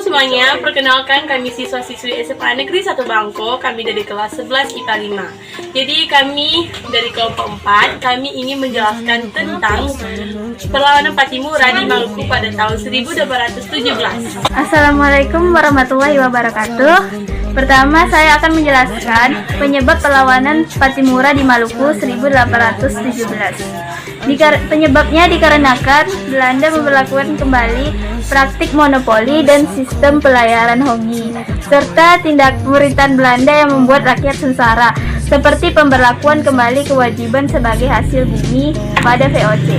semuanya, perkenalkan kami siswa-siswi SMA Negeri 1 Bangko, kami dari kelas 11 IPA 5. Jadi kami dari kelompok 4, kami ingin menjelaskan tentang perlawanan Pattimura di Maluku pada tahun 1817. Assalamualaikum warahmatullahi wabarakatuh. Pertama, saya akan menjelaskan penyebab perlawanan Pattimura di Maluku 1817. Penyebabnya dikarenakan Belanda memperlakukan kembali praktik monopoli dan sistem pelayaran hongi, serta tindak pemerintahan Belanda yang membuat rakyat sengsara, seperti pemberlakuan kembali kewajiban sebagai hasil bumi pada VOC.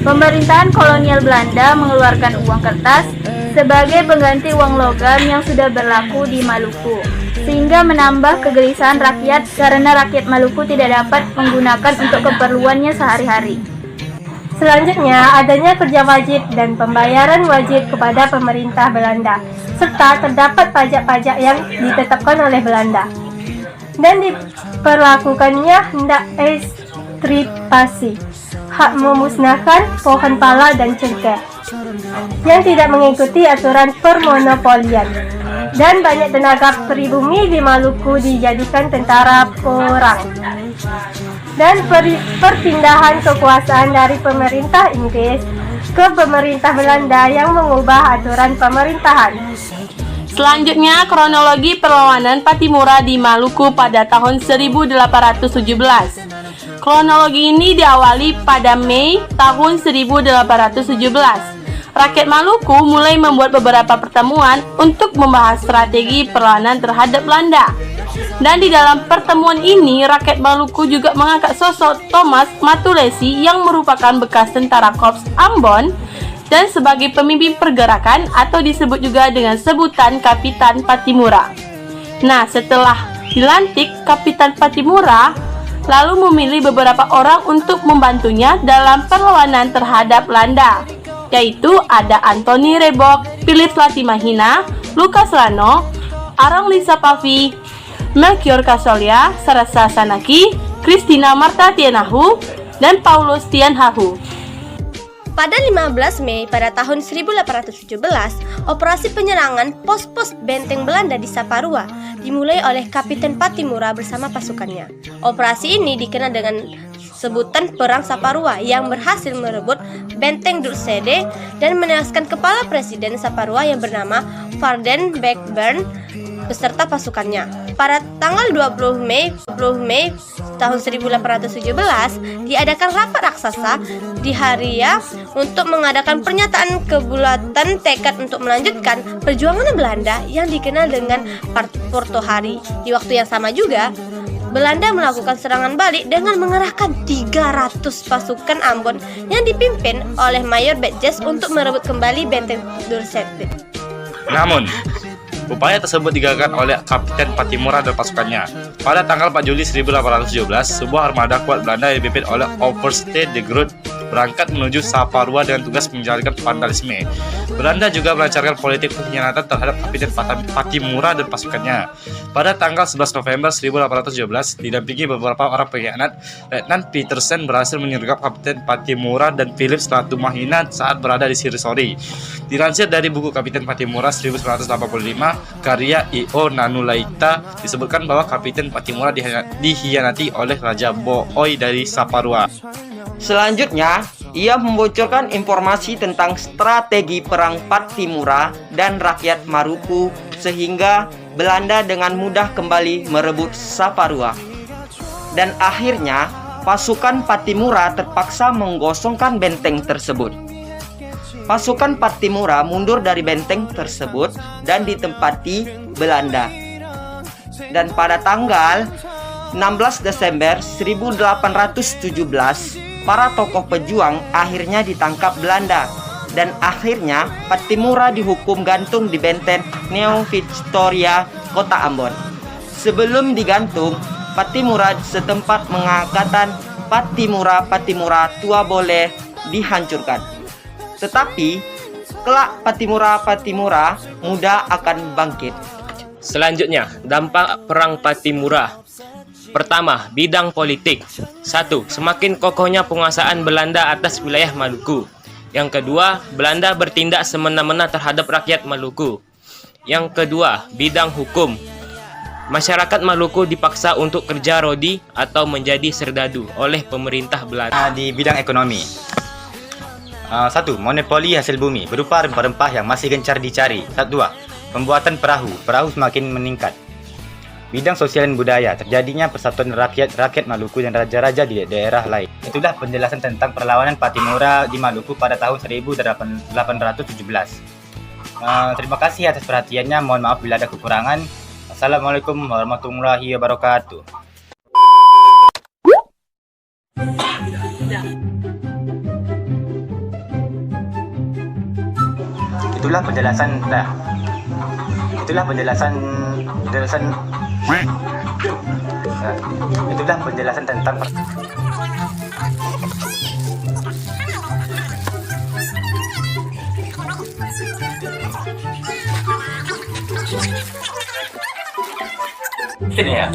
Pemerintahan kolonial Belanda mengeluarkan uang kertas sebagai pengganti uang logam yang sudah berlaku di Maluku, sehingga menambah kegelisahan rakyat karena rakyat Maluku tidak dapat menggunakan untuk keperluannya sehari-hari. Selanjutnya, adanya kerja wajib dan pembayaran wajib kepada pemerintah Belanda, serta terdapat pajak-pajak yang ditetapkan oleh Belanda. Dan diperlakukannya hendak ekstirpasi, hak memusnahkan pohon pala dan cengkeh, yang tidak mengikuti aturan permonopolian. Dan banyak tenaga pribumi di Maluku dijadikan tentara perang. Dan perpindahan kekuasaan dari pemerintah Inggris ke pemerintah Belanda yang mengubah aturan pemerintahan. Selanjutnya, kronologi perlawanan Pattimura di Maluku pada tahun 1817. Kronologi ini diawali pada Mei tahun 1817. Rakyat Maluku mulai membuat beberapa pertemuan untuk membahas strategi perlawanan terhadap Belanda. Dan di dalam pertemuan ini, rakyat Maluku juga mengangkat sosok Thomas Matulesi yang merupakan bekas tentara Korps Ambon dan sebagai pemimpin pergerakan atau disebut juga dengan sebutan Kapitan Pattimura. Nah, setelah dilantik Kapitan Pattimura, lalu memilih beberapa orang untuk membantunya dalam perlawanan terhadap Belanda, yaitu ada Anthony Rebok, Philip Latimahina, Lucas Lano, Arang Lisa Pavi, Melchior Kasolya, Sarasa Sanaki, Christina Marta Tienahu, dan Paulus Tianhahu. Pada 15 Mei pada tahun 1817, operasi penyerangan pos-pos benteng Belanda di Saparua dimulai oleh Kapitan Pattimura bersama pasukannya. Operasi ini dikenal dengan sebutan Perang Saparua yang berhasil merebut benteng Dursede dan menewaskan kepala Presiden Saparua yang bernama Varden Blackburn beserta pasukannya. Pada tanggal 20 Mei tahun 1817 diadakan rapat raksasa di Haria untuk mengadakan pernyataan kebulatan tekad untuk melanjutkan perjuangan Belanda yang dikenal dengan Porto Hari. Di waktu yang sama juga, Belanda melakukan serangan balik dengan mengerahkan 300 pasukan Ambon yang dipimpin oleh Mayor Badges untuk merebut kembali benteng Dursete. Namun, upaya tersebut digagalkan oleh Kapitan Pattimura dan pasukannya. Pada tanggal 4 Juli 1817, sebuah armada kuat Belanda yang dipimpin oleh Overste de Groot berangkat menuju Saparua dengan tugas menjalankan vandalisme. Belanda juga melancarkan politik pengkhianatan terhadap Kapitan Pattimura dan pasukannya. Pada tanggal 11 November 1817, didampingi beberapa orang pengkhianat, Letnan Petersen berhasil menyergap Kapitan Pattimura dan Philip Latimahina saat berada di Sirisori. Dilansir dari buku Kapitan Pattimura 1985, karya I.O. Nanulaita, disebutkan bahwa Kapitan Pattimura dikhianati oleh Raja Booi dari Saparua. Selanjutnya, ia membocorkan informasi tentang strategi perang Pattimura dan rakyat Maluku sehingga Belanda dengan mudah kembali merebut Saparua. Dan akhirnya, pasukan Pattimura terpaksa menggosongkan benteng tersebut. Pasukan Pattimura mundur dari benteng tersebut dan ditempati Belanda. Dan pada tanggal 16 Desember 1817, para tokoh pejuang akhirnya ditangkap Belanda dan akhirnya Pattimura dihukum gantung di benteng Neo Victoria, kota Ambon. Sebelum digantung, Pattimura setempat mengatakan Pattimura tua boleh dihancurkan. Tetapi kelak Pattimura muda akan bangkit. Selanjutnya, dampak perang Pattimura. Pertama, bidang politik. 1. Semakin kokohnya penguasaan Belanda atas wilayah Maluku. Yang kedua, Belanda bertindak semena-mena terhadap rakyat Maluku. Yang kedua, bidang hukum. Masyarakat Maluku dipaksa untuk kerja rodi atau menjadi serdadu oleh pemerintah Belanda. Di bidang ekonomi. 1. Monopoli hasil bumi berupa rempah-rempah yang masih gencar dicari. 2. Pembuatan perahu semakin meningkat. Bidang sosial dan budaya, terjadinya persatuan rakyat Maluku dan raja-raja di daerah lain. Itulah penjelasan tentang perlawanan Patimura di Maluku pada tahun 1817. Terima kasih atas perhatiannya, mohon maaf bila ada kekurangan. Assalamualaikum warahmatullahi wabarakatuh. Itulah penjelasan tentang sini ya.